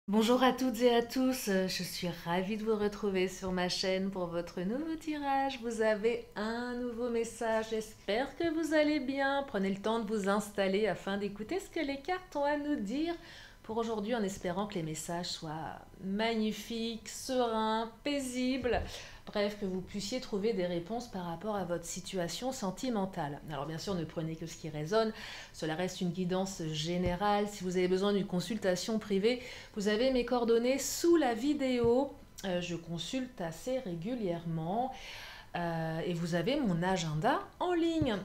Bonjour à toutes et à tous, je suis ravie de vous retrouver sur ma chaîne pour votre nouveau tirage. Vous avez un nouveau message, j'espère que vous allez bien. Prenez le temps de vous installer afin d'écouter ce que les cartes ont à nous dire pour aujourd'hui en espérant que les messages soient magnifiques, sereins, paisibles. Bref, que vous puissiez trouver des réponses par rapport à votre situation sentimentale. Alors bien sûr, ne prenez que ce qui résonne, cela reste une guidance générale. Si vous avez besoin d'une consultation privée, vous avez mes coordonnées sous la vidéo. Je consulte assez régulièrement et vous avez mon agenda en ligne.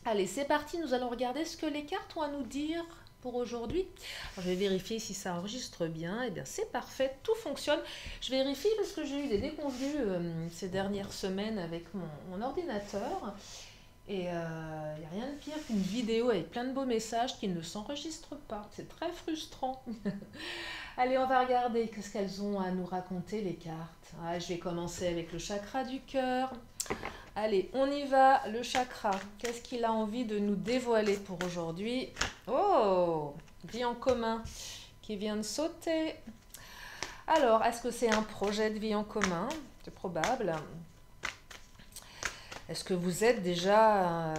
Allez, c'est parti, nous allons regarder ce que les cartes ont à nous dire pour aujourd'hui. Je vais vérifier si ça enregistre bien. Eh bien, c'est parfait, tout fonctionne. Je vérifie parce que j'ai eu des déconvenues ces dernières semaines avec mon ordinateur. Et il n'y a rien de pire qu'une vidéo avec plein de beaux messages qui ne s'enregistrent pas. C'est très frustrant. Allez, on va regarder qu'est-ce qu'elles ont à nous raconter, les cartes. Je vais commencer avec le chakra du cœur. Allez, on y va, le chakra. Qu'est-ce qu'il a envie de nous dévoiler pour aujourd'hui? Oh, vie en commun qui vient de sauter. Alors, est-ce que c'est un projet de vie en commun? C'est probable. Est-ce que vous êtes déjà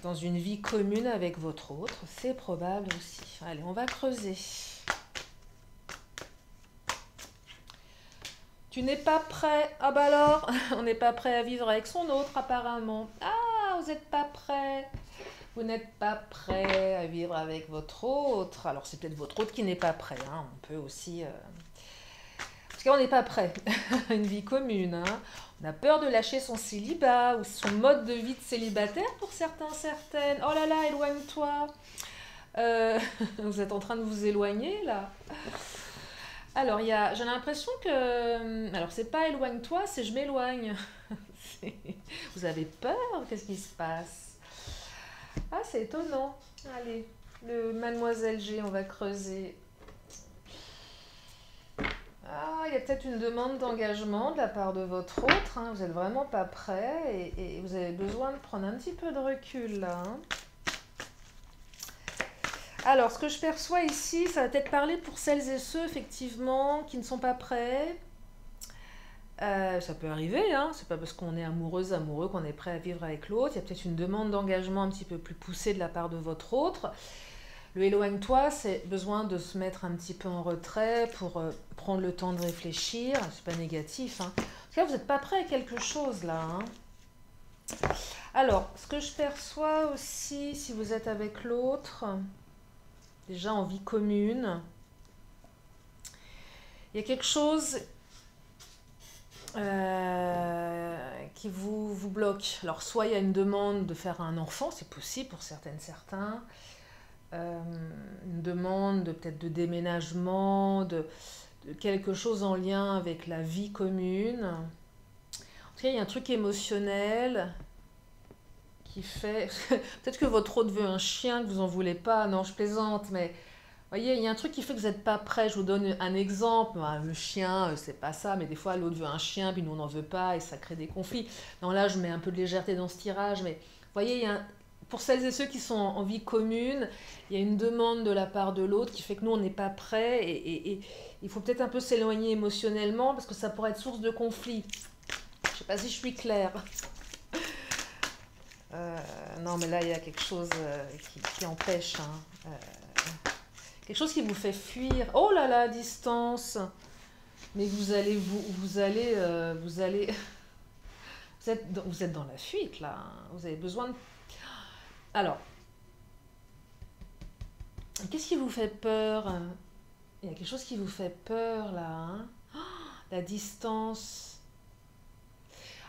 dans une vie commune avec votre autre? C'est probable aussi. Allez, on va creuser. Tu n'es pas prêt? Ah bah alors, on n'est pas prêt à vivre avec son autre apparemment. Ah, vous n'êtes pas prêt. Vous n'êtes pas prêt à vivre avec votre autre. Alors c'est peut-être votre autre qui n'est pas prêt. Hein. On peut aussi... Parce qu'on n'est pas prêt à une vie commune. Hein. On a peur de lâcher son célibat ou son mode de vie de célibataire pour certains, certaines. Oh là là, éloigne-toi. Vous êtes en train de vous éloigner là. Alors, j'ai l'impression que... Alors, c'est pas éloigne-toi, c'est je m'éloigne. Vous avez peur? Qu'est-ce qui se passe? Ah, c'est étonnant. Allez, le Mademoiselle G, on va creuser. Ah, il y a peut-être une demande d'engagement de la part de votre autre. Hein. Vous n'êtes vraiment pas prêt et vous avez besoin de prendre un petit peu de recul là. Hein. Alors, ce que je perçois ici, ça va peut-être parler pour celles et ceux, effectivement, qui ne sont pas prêts. Ça peut arriver, hein. C'est pas parce qu'on est amoureuse, amoureux qu'on est prêt à vivre avec l'autre. Il y a peut-être une demande d'engagement un petit peu plus poussée de la part de votre autre. Le éloigne-toi, c'est besoin de se mettre un petit peu en retrait pour prendre le temps de réfléchir. C'est pas négatif. Hein. En tout cas, vous n'êtes pas prêt à quelque chose là. Hein. Alors, ce que je perçois aussi, si vous êtes avec l'autre, déjà en vie commune, il y a quelque chose qui vous bloque. Alors, soit il y a une demande de faire un enfant, c'est possible pour certaines, certains. Une demande peut-être de déménagement, de quelque chose en lien avec la vie commune. En tout cas, il y a un truc émotionnel qui fait... Peut-être que votre autre veut un chien, que vous en voulez pas. Non, je plaisante, mais... Vous voyez, il y a un truc qui fait que vous n'êtes pas prêt. Je vous donne un exemple. Le chien, c'est pas ça, mais des fois, l'autre veut un chien, puis nous, on n'en veut pas, et ça crée des conflits. Non, là, je mets un peu de légèreté dans ce tirage, mais vous voyez, il y a pour celles et ceux qui sont en vie commune, il y a une demande de la part de l'autre qui fait que nous, on n'est pas prêt, et il faut peut-être un peu s'éloigner émotionnellement, parce que ça pourrait être source de conflit. Je ne sais pas si je suis claire. Non, mais là, il y a quelque chose qui empêche. Hein. Quelque chose qui vous fait fuir. Oh là là, distance. Mais vous allez, vous allez, vous êtes dans la fuite là. Hein. Vous avez besoin de... Alors, qu'est-ce qui vous fait peur? Il y a quelque chose qui vous fait peur là. Hein. La distance.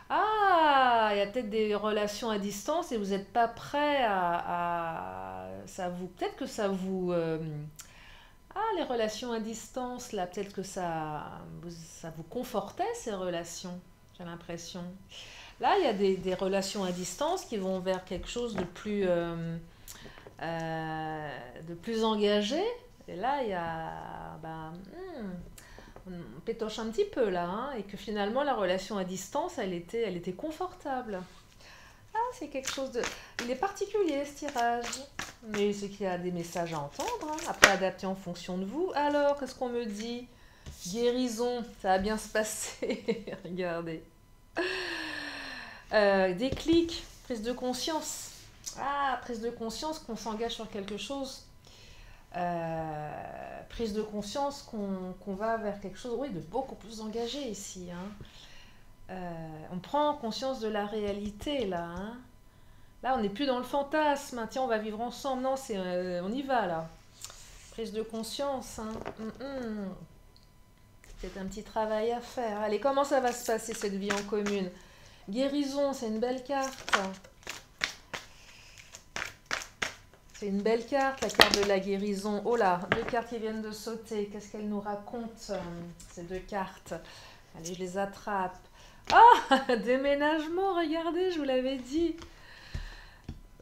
Ah, il y a peut-être des relations à distance et vous n'êtes pas prêt ça vous, peut-être que ça vous... Ah, les relations à distance, là, peut-être que ça vous confortait, ces relations, j'ai l'impression. Là, il y a des relations à distance qui vont vers quelque chose de plus engagé. Et là, il y a... on pétoche un petit peu, là, hein, et que finalement, la relation à distance, elle était confortable. Ah, c'est quelque chose de... Il est particulier, ce tirage. mais c'est qu'il y a des messages à entendre, hein, après adapter en fonction de vous. Alors, qu'est-ce qu'on me dit? Guérison, ça va bien se passer. Regardez. Déclic, prise de conscience. Ah, prise de conscience qu'on s'engage sur quelque chose. Prise de conscience qu'on va vers quelque chose, oui, de beaucoup plus engagé ici. Hein. On prend conscience de la réalité là. Hein. Là, on n'est plus dans le fantasme. Hein. Tiens, on va vivre ensemble. Non, on y va là. Prise de conscience. Hein. C'est un petit travail à faire. Allez, comment ça va se passer cette vie en commune? Guérison, c'est une belle carte. C'est une belle carte, la carte de la guérison. Oh là, deux cartes qui viennent de sauter. Qu'est-ce qu'elles nous racontent, ces deux cartes? Allez, je les attrape. Ah, déménagement, regardez, je vous l'avais dit.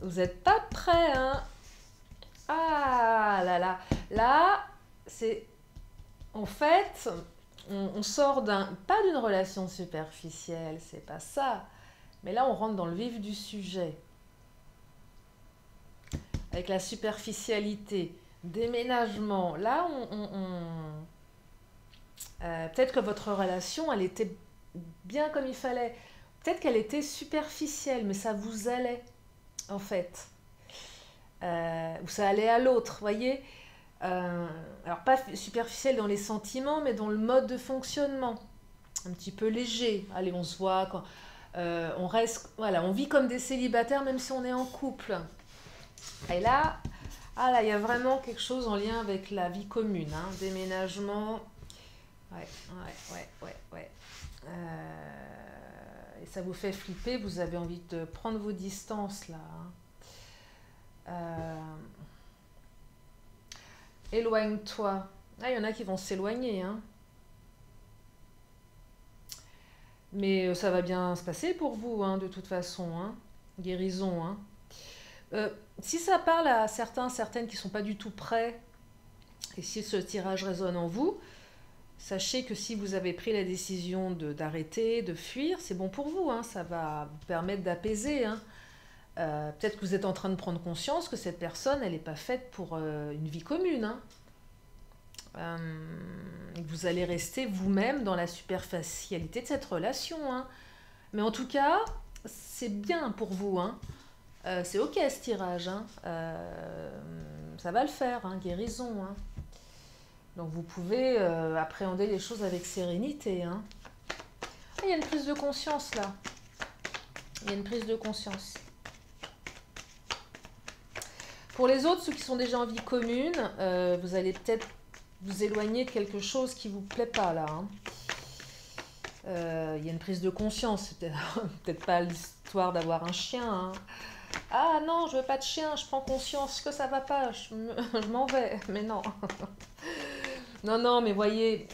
Vous n'êtes pas prêts, hein? Ah là là. Là, c'est... En fait, on sort pas d'une relation superficielle, c'est pas ça. Mais là, on rentre dans le vif du sujet. Avec la superficialité, déménagement. Là, peut-être que votre relation, elle était bien comme il fallait. Peut-être qu'elle était superficielle, mais ça vous allait, en fait. Ou ça allait à l'autre, voyez. Alors, pas superficielle dans les sentiments, mais dans le mode de fonctionnement. Un petit peu léger. Allez, on se voit quand... on reste... Voilà, on vit comme des célibataires, même si on est en couple. Et là, ah là, il y a vraiment quelque chose en lien avec la vie commune, hein, déménagement. Ouais. Et ça vous fait flipper, vous avez envie de prendre vos distances là. Hein. Éloigne-toi. Ah, il y en a qui vont s'éloigner, hein. Mais ça va bien se passer pour vous, hein, de toute façon. Hein. Guérison, hein. Si ça parle à certains, certaines qui ne sont pas du tout prêts, et si ce tirage résonne en vous, sachez que si vous avez pris la décision d'arrêter, de fuir, c'est bon pour vous. Hein, ça va vous permettre d'apaiser. Hein. Peut-être que vous êtes en train de prendre conscience que cette personne, elle n'est pas faite pour une vie commune. Hein. Et que vous allez rester vous-même dans la superficialité de cette relation. Hein. Mais en tout cas, c'est bien pour vous. Hein. C'est ok ce tirage, hein. Ça va le faire, hein, guérison. Hein. Donc vous pouvez appréhender les choses avec sérénité. Hein. Ah, il y a une prise de conscience là. Il y a une prise de conscience. Pour les autres, ceux qui sont déjà en vie commune, vous allez peut-être vous éloigner de quelque chose qui ne vous plaît pas là. Hein. Il y a une prise de conscience. C'est peut-être pas l'histoire d'avoir un chien. Hein. Ah non, je veux pas de chien, je prends conscience que ça va pas, je m'en vais. Mais non. Non, mais voyez.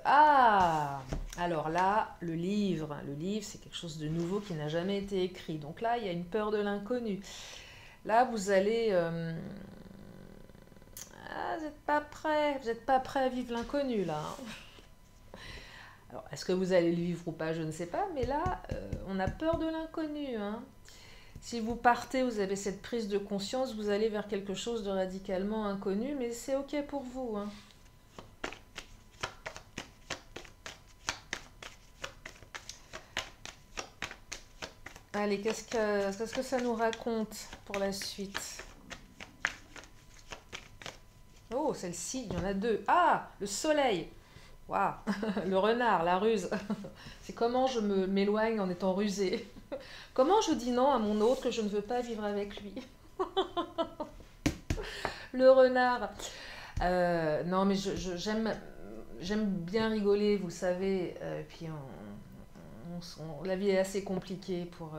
Ah alors là, le livre, c'est quelque chose de nouveau qui n'a jamais été écrit. Donc là, il y a une peur de l'inconnu. Là, vous allez... Ah, vous n'êtes pas prêt à vivre l'inconnu, là. Alors, est-ce que vous allez le vivre ou pas, je ne sais pas, mais là, on a peur de l'inconnu. Hein. Si vous partez, vous avez cette prise de conscience, vous allez vers quelque chose de radicalement inconnu, mais c'est ok pour vous. Hein. Allez, qu'est-ce que ça nous raconte pour la suite? Oh, celle-ci, il y en a deux. Ah, le soleil. Waouh, le renard, la ruse. C'est comment je m'éloigne en étant rusée. Comment je dis non à mon autre que je ne veux pas vivre avec lui. Le renard. Non, mais j'aime bien rigoler, vous savez. Puis la vie est assez compliquée pour...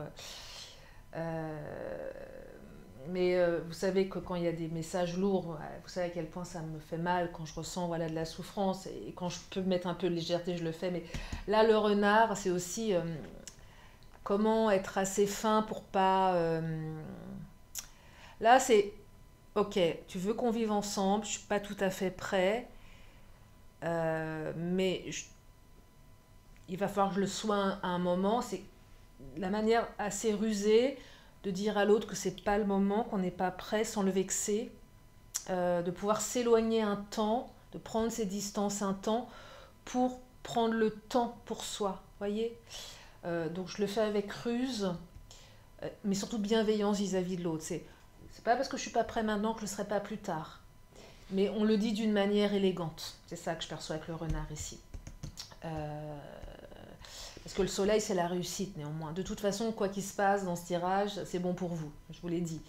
mais vous savez que quand il y a des messages lourds, vous savez à quel point ça me fait mal quand je ressens voilà, de la souffrance. Et quand je peux mettre un peu de légèreté, je le fais. Mais là, le renard, c'est aussi comment être assez fin pour pas... Là, c'est... Ok, tu veux qu'on vive ensemble, je suis pas tout à fait prêt. Mais il va falloir que je le sois à un moment. C'est la manière assez rusée de dire à l'autre que c'est pas le moment, qu'on n'est pas prêt sans le vexer, de pouvoir s'éloigner un temps, de prendre ses distances un temps pour prendre le temps pour soi, voyez. Donc je le fais avec ruse, mais surtout bienveillance vis-à-vis de l'autre. C'est pas parce que je suis pas prêt maintenant que je ne le serai pas plus tard. Mais on le dit d'une manière élégante. C'est ça que je perçois avec le renard ici. Parce que le soleil, c'est la réussite néanmoins. De toute façon, quoi qu'il se passe dans ce tirage, c'est bon pour vous, je vous l'ai dit.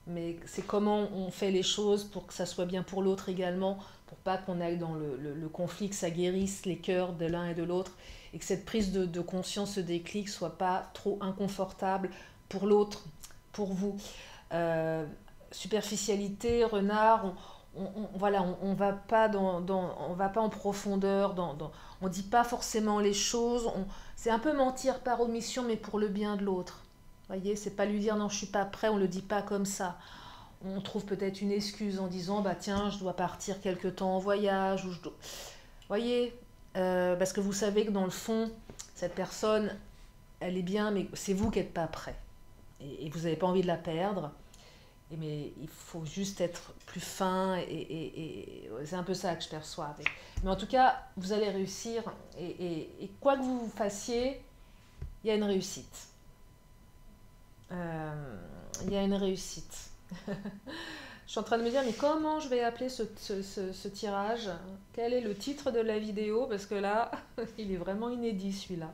Mais c'est comment on fait les choses pour que ça soit bien pour l'autre également, pour pas qu'on aille dans le conflit, que ça guérisse les cœurs de l'un et de l'autre, et que cette prise de conscience, ce déclic, soit pas trop inconfortable pour l'autre, pour vous. Superficialité, renard, voilà, on va pas on va pas en profondeur, on dit pas forcément les choses, c'est un peu mentir par omission, mais pour le bien de l'autre. Vous voyez, c'est pas lui dire non, je suis pas prêt, on le dit pas comme ça. On trouve peut-être une excuse en disant bah tiens, je dois partir quelque temps en voyage, ou voyez, parce que vous savez que dans le fond, cette personne, elle est bien, mais c'est vous qui n'êtes pas prêt. Et vous n'avez pas envie de la perdre. Mais il faut juste être plus fin et c'est un peu ça que je perçois. Mais en tout cas, vous allez réussir et quoi que vous fassiez, il y a une réussite. Il y a une réussite. Je suis en train de me dire, mais comment je vais appeler ce tirage? Quel est le titre de la vidéo? Parce que là, il est vraiment inédit celui-là.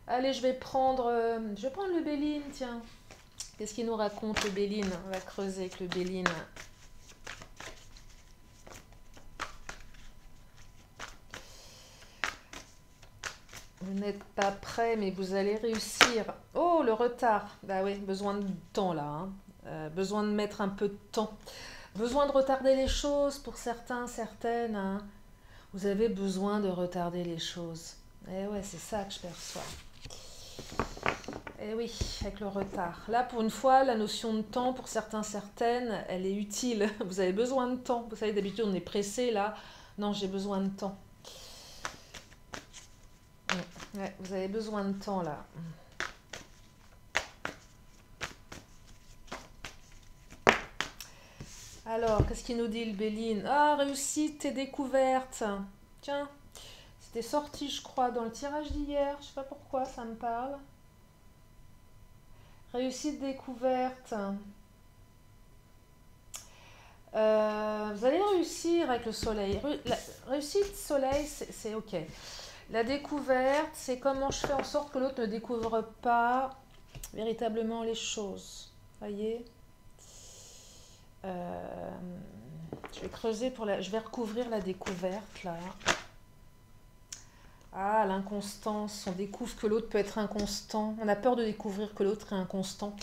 Allez, je vais prendre le Béline, tiens. Qu'est-ce qu'il nous raconte le Béline? On va creuser avec le Béline. Vous n'êtes pas prêt, mais vous allez réussir. Oh, le retard. Bah oui, besoin de temps là. Hein. Besoin de mettre un peu de temps. Besoin de retarder les choses pour certains, certaines. Hein. Vous avez besoin de retarder les choses. Eh ouais, c'est ça que je perçois. Eh oui, avec le retard. Là, pour une fois, la notion de temps, pour certains, certaines, elle est utile. Vous avez besoin de temps. Vous savez, d'habitude, on est pressé, là. Non, j'ai besoin de temps. Ouais, vous avez besoin de temps, là. Alors, qu'est-ce qu'il nous dit, le Béline? Ah, réussite et découverte. Tiens, c'était sorti, je crois, dans le tirage d'hier. Je sais pas pourquoi, ça me parle. Réussite, découverte. Vous allez réussir avec le soleil. Réussite, soleil, c'est ok. La découverte, c'est comment je fais en sorte que l'autre ne découvre pas véritablement les choses. Voyez, je vais creuser je vais recouvrir la découverte là. Ah, l'inconstance. On découvre que l'autre peut être inconstant. On a peur de découvrir que l'autre est inconstant.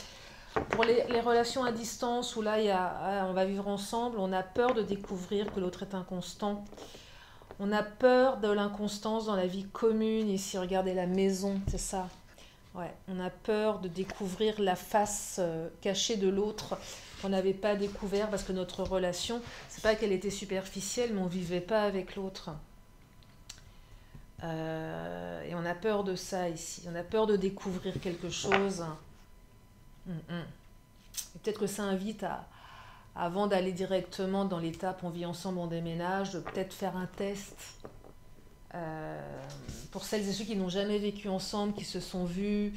Pour les relations à distance où là, on va vivre ensemble, on a peur de découvrir que l'autre est inconstant. On a peur de l'inconstance dans la vie commune. Ici, regardez la maison, c'est ça. Ouais, on a peur de découvrir la face cachée de l'autre qu'on n'avait pas découvert parce que notre relation, c'est pas qu'elle était superficielle, mais on vivait pas avec l'autre. Et on a peur de ça ici. On a peur de découvrir quelque chose. Et peut-être que ça invite avant d'aller directement dans l'étape on vit ensemble, on déménage, de peut-être faire un test. Pour celles et ceux qui n'ont jamais vécu ensemble, qui se sont vus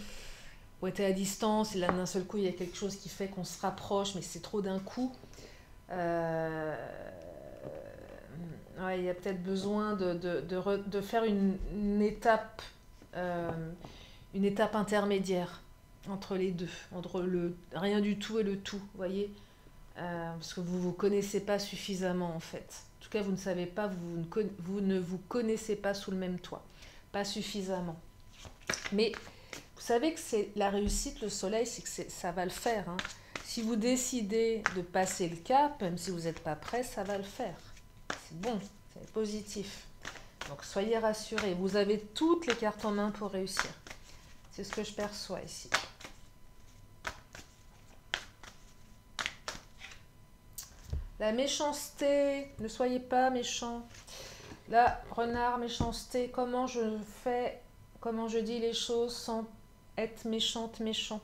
ou étaient à distance, et là d'un seul coup il y a quelque chose qui fait qu'on se rapproche, mais c'est trop d'un coup. Ouais, il y a peut-être besoin de faire une étape intermédiaire entre les deux, entre le rien du tout et le tout, vous voyez, parce que vous ne vous connaissez pas suffisamment en fait. En tout cas, vous ne savez pas, vous ne vous connaissez pas sous le même toit, pas suffisamment. Mais vous savez que c'est la réussite, le soleil, c'est que ça va le faire. Hein. Si vous décidez de passer le cap, même si vous n'êtes pas prêt, ça va le faire. C'est bon, c'est positif. Donc soyez rassurés, vous avez toutes les cartes en main pour réussir. C'est ce que je perçois ici. La méchanceté, ne soyez pas méchant. Là, renard, méchanceté, comment je dis les choses sans être méchante, méchant.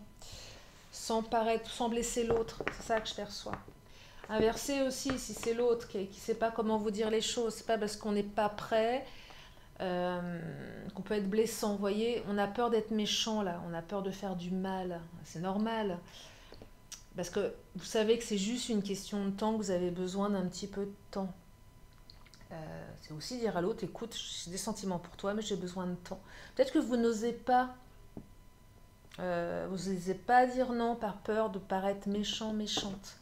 sans paraître, sans blesser l'autre. C'est ça que je perçois. Inversé aussi, si c'est l'autre qui ne sait pas comment vous dire les choses, c'est pas parce qu'on n'est pas prêt qu'on peut être blessant. Vous voyez, on a peur d'être méchant là, on a peur de faire du mal. C'est normal. Parce que vous savez que c'est juste une question de temps, que vous avez besoin d'un petit peu de temps. C'est aussi dire à l'autre, écoute, j'ai des sentiments pour toi, mais j'ai besoin de temps. Peut-être que vous n'osez pas, dire non par peur de paraître méchant, méchante.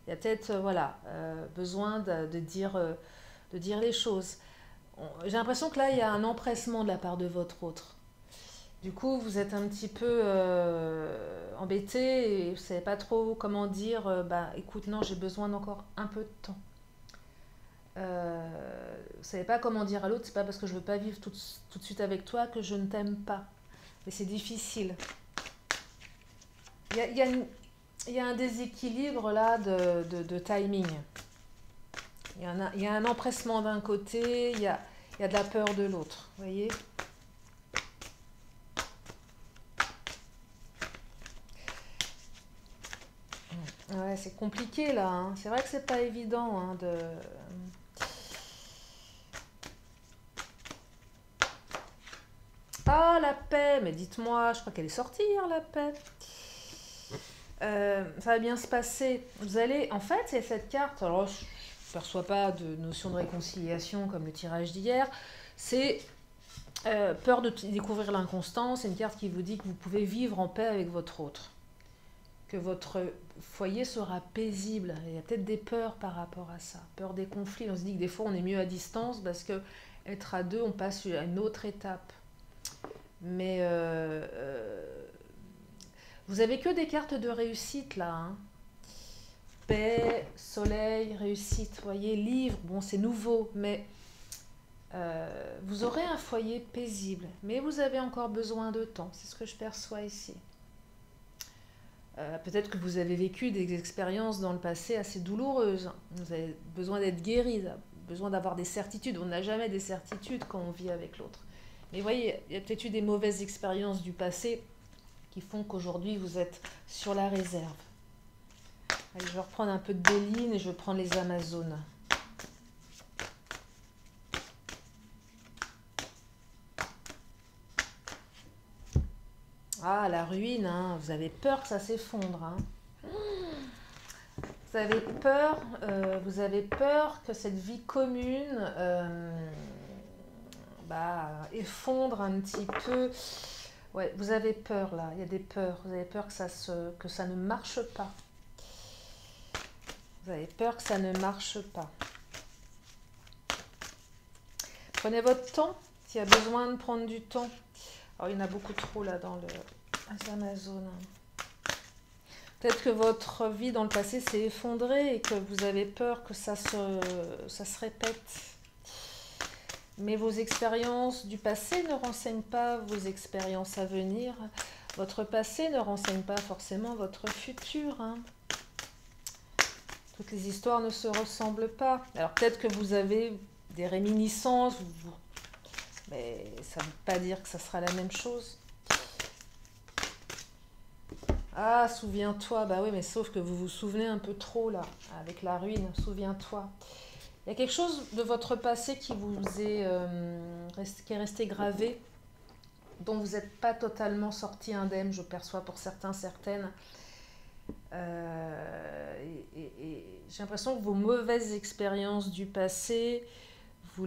Il y a peut-être voilà, besoin de dire les choses. J'ai l'impression que là, il y a un empressement de la part de votre autre. Du coup, vous êtes un petit peu embêté et vous ne savez pas trop comment dire, bah écoute, non, j'ai besoin d'encore un peu de temps. Vous ne savez pas comment dire à l'autre, c'est pas parce que je veux pas vivre tout de suite avec toi que je ne t'aime pas. Mais c'est difficile. Il y a un déséquilibre là de timing. Il y a un empressement d'un côté, il y a de la peur de l'autre. Vous voyez? Ouais, c'est compliqué là. Hein. C'est vrai que c'est pas évident de. Ah, la paix, mais dites-moi, je crois qu'elle est sortie hier, la paix. Ça va bien se passer. Vous allez, en fait, il y a cette carte, alors je ne perçois pas de notion de réconciliation comme le tirage d'hier, c'est peur de découvrir l'inconstance, c'est une carte qui vous dit que vous pouvez vivre en paix avec votre autre, que votre foyer sera paisible. Il y a peut-être des peurs par rapport à ça, peur des conflits. On se dit que des fois on est mieux à distance parce que être à deux, on passe à une autre étape. Mais vous avez que des cartes de réussite là. Hein. Paix, soleil, réussite. Vous voyez, livre, bon c'est nouveau, mais vous aurez un foyer paisible. Mais vous avez encore besoin de temps. C'est ce que je perçois ici. Peut-être que vous avez vécu des expériences dans le passé assez douloureuses. Vous avez besoin d'être guéri, besoin d'avoir des certitudes. On n'a jamais des certitudes quand on vit avec l'autre. Mais vous voyez, il y a peut-être eu des mauvaises expériences du passé qui font qu'aujourd'hui vous êtes sur la réserve. Allez, je vais reprendre un peu de Béline et je vais prendre les Amazones. Ah, la ruine, hein. Vous avez peur que ça s'effondre. Hein. Vous avez peur que cette vie commune effondre un petit peu. Ouais, vous avez peur là, il y a des peurs. Vous avez peur que ça ne marche pas. Vous avez peur que ça ne marche pas. Prenez votre temps, s'il y a besoin de prendre du temps. Alors, il y en a beaucoup trop là dans les Amazones. Peut-être que votre vie dans le passé s'est effondrée et que vous avez peur que ça se répète. Mais vos expériences du passé ne renseignent pas vos expériences à venir. Votre passé ne renseigne pas forcément votre futur. Hein. Toutes les histoires ne se ressemblent pas. Alors peut-être que vous avez des réminiscences, mais ça ne veut pas dire que ça sera la même chose. Ah, souviens-toi, bah oui, mais sauf que vous vous souvenez un peu trop là, avec la ruine, souviens-toi. Il y a quelque chose de votre passé qui est resté gravé, dont vous n'êtes pas totalement sorti indemne, je perçois pour certains, certaines. Et j'ai l'impression que vos mauvaises expériences du passé, vous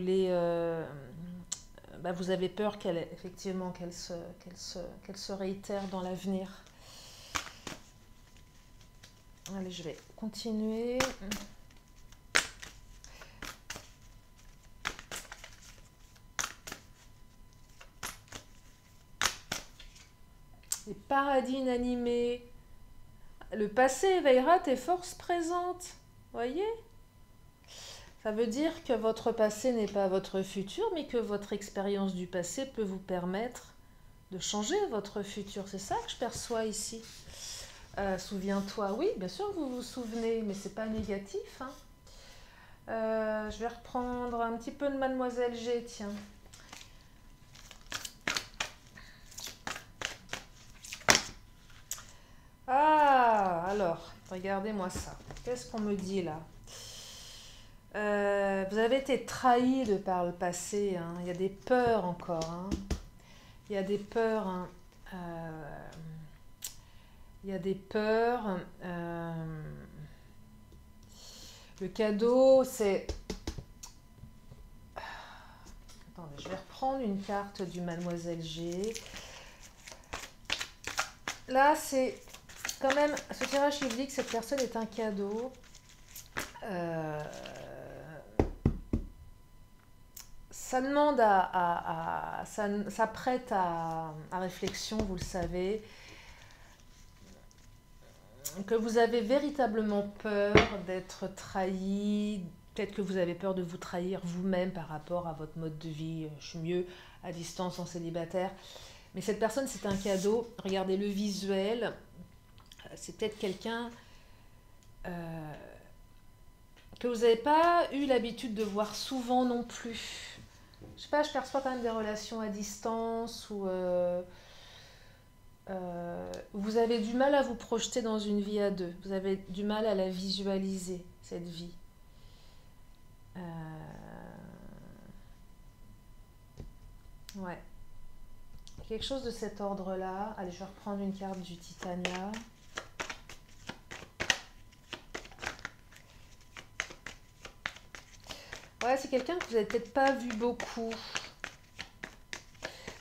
avez peur qu'elles se réitèrent dans l'avenir. Allez, je vais continuer. Les paradis inanimés. Le passé éveillera tes forces présentes. Voyez ? Ça veut dire que votre passé n'est pas votre futur, mais que votre expérience du passé peut vous permettre de changer votre futur. C'est ça que je perçois ici. Souviens-toi, oui, bien sûr que vous vous souvenez, mais c'est pas négatif. Hein. Je vais reprendre un petit peu de Mademoiselle G, tiens. Ah, Alors, regardez-moi ça. Qu'est-ce qu'on me dit là? Vous avez été trahi de par le passé, hein. Il y a des peurs encore, hein. Il y a des peurs, hein. Il y a des peurs. Le cadeau, c'est... Attendez, je vais reprendre une carte du Mademoiselle G. Là, c'est quand même... Ce tirage qui dit que cette personne est un cadeau. Ça demande ça prête à réflexion, vous le savez. Que vous avez véritablement peur d'être trahi. Peut-être que vous avez peur de vous trahir vous-même par rapport à votre mode de vie. Je suis mieux à distance en célibataire. Mais cette personne, c'est un cadeau. Regardez le visuel. C'est peut-être quelqu'un que vous n'avez pas eu l'habitude de voir souvent non plus. Je sais pas, je perçois quand même des relations à distance où vous avez du mal à vous projeter dans une vie à deux. Vous avez du mal à la visualiser, cette vie. Ouais. Quelque chose de cet ordre-là. Allez, je vais reprendre une carte du Titania. Ouais, c'est quelqu'un que vous n'avez peut-être pas vu beaucoup.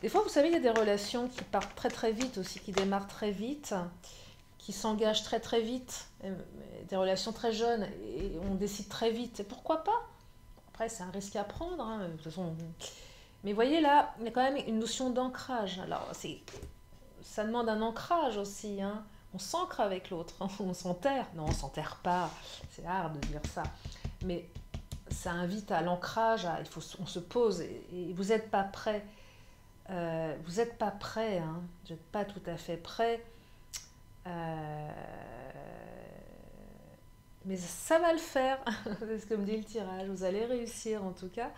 Des fois, vous savez, il y a des relations qui partent très très vite aussi, qui démarrent très vite, qui s'engagent très très vite. Des relations très jeunes et on décide très vite. Et pourquoi pas? Après, c'est un risque à prendre, hein, de toute façon. Mais voyez là, il y a quand même une notion d'ancrage. Alors, ça demande un ancrage aussi, hein. On s'ancre avec l'autre, hein. On s'enterre. Non, on s'enterre pas. C'est hard de dire ça. Mais ça invite à l'ancrage. On se pose et vous n'êtes pas prêt. Vous n'êtes pas prêt, hein. Vous n'êtes pas tout à fait prêt. Mais ça va le faire. C'est ce que me dit le tirage. Vous allez réussir en tout cas.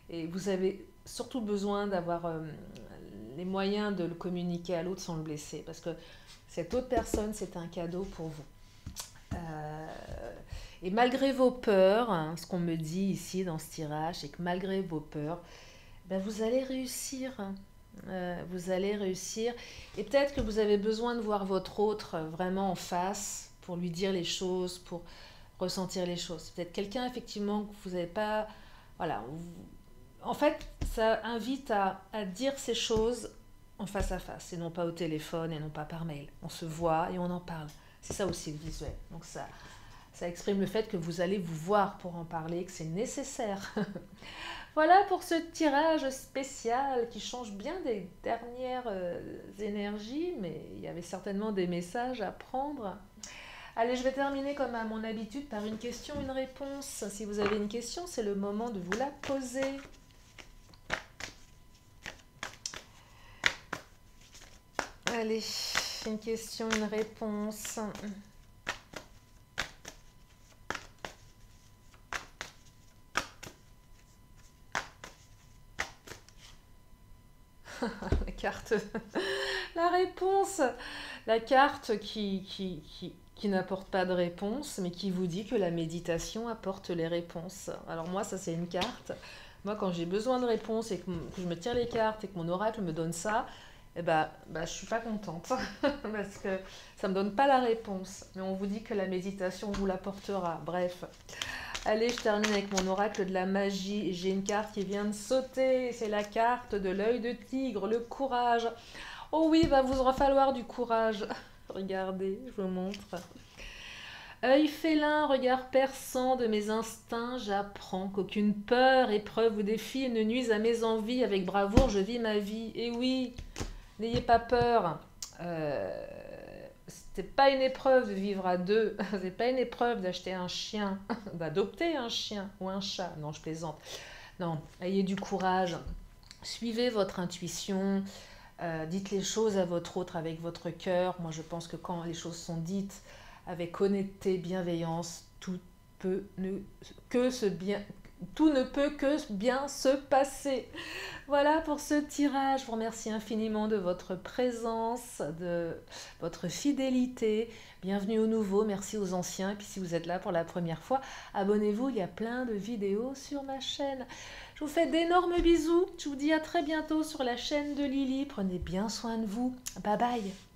Et vous avez surtout besoin d'avoir les moyens de le communiquer à l'autre sans le blesser. Parce que cette autre personne, c'est un cadeau pour vous. Et malgré vos peurs, hein, ce qu'on me dit ici dans ce tirage, c'est que malgré vos peurs, ben vous allez réussir. Vous allez réussir. Et peut-être que vous avez besoin de voir votre autre vraiment en face pour lui dire les choses, pour ressentir les choses. C'est peut-être quelqu'un effectivement que vous n'avez pas... Voilà. En fait, ça invite à dire ces choses en face à face et non pas au téléphone et non pas par mail. On se voit et on en parle. C'est ça aussi le visuel. Donc ça exprime le fait que vous allez vous voir pour en parler, que c'est nécessaire. Voilà pour ce tirage spécial qui change bien des dernières énergies, mais il y avait certainement des messages à prendre. Allez, je vais terminer comme à mon habitude par une question, une réponse. Si vous avez une question, c'est le moment de vous la poser. Allez, une question, une réponse. La carte, la réponse, la carte qui n'apporte pas de réponse, mais qui vous dit que la méditation apporte les réponses. Alors moi, ça c'est une carte. Moi, quand j'ai besoin de réponses et que je me tire les cartes et que mon oracle me donne ça, eh ben, je suis pas contente parce que ça me donne pas la réponse. Mais on vous dit que la méditation vous l'apportera. Bref. Allez, je termine avec mon oracle de la magie. J'ai une carte qui vient de sauter. C'est la carte de l'œil de tigre, le courage. Oh oui, il va vous en falloir du courage. Regardez, je vous montre. Œil félin, regard perçant de mes instincts, j'apprends qu'aucune peur, épreuve ou défi ne nuise à mes envies. Avec bravoure, je vis ma vie. Et oui, n'ayez pas peur. C'est pas une épreuve de vivre à deux. C'est pas une épreuve d'acheter un chien, d'adopter un chien ou un chat. Non, je plaisante. Non, ayez du courage. Suivez votre intuition. Dites les choses à votre autre avec votre cœur. Moi, je pense que quand les choses sont dites avec honnêteté, bienveillance, tout peut que se bien, tout ne peut que bien se passer. Voilà pour ce tirage. Je vous remercie infiniment de votre présence, de votre fidélité. Bienvenue aux nouveaux, merci aux anciens. Et puis si vous êtes là pour la première fois, abonnez-vous, il y a plein de vidéos sur ma chaîne. Je vous fais d'énormes bisous. Je vous dis à très bientôt sur la chaîne de Lily. Prenez bien soin de vous. Bye bye.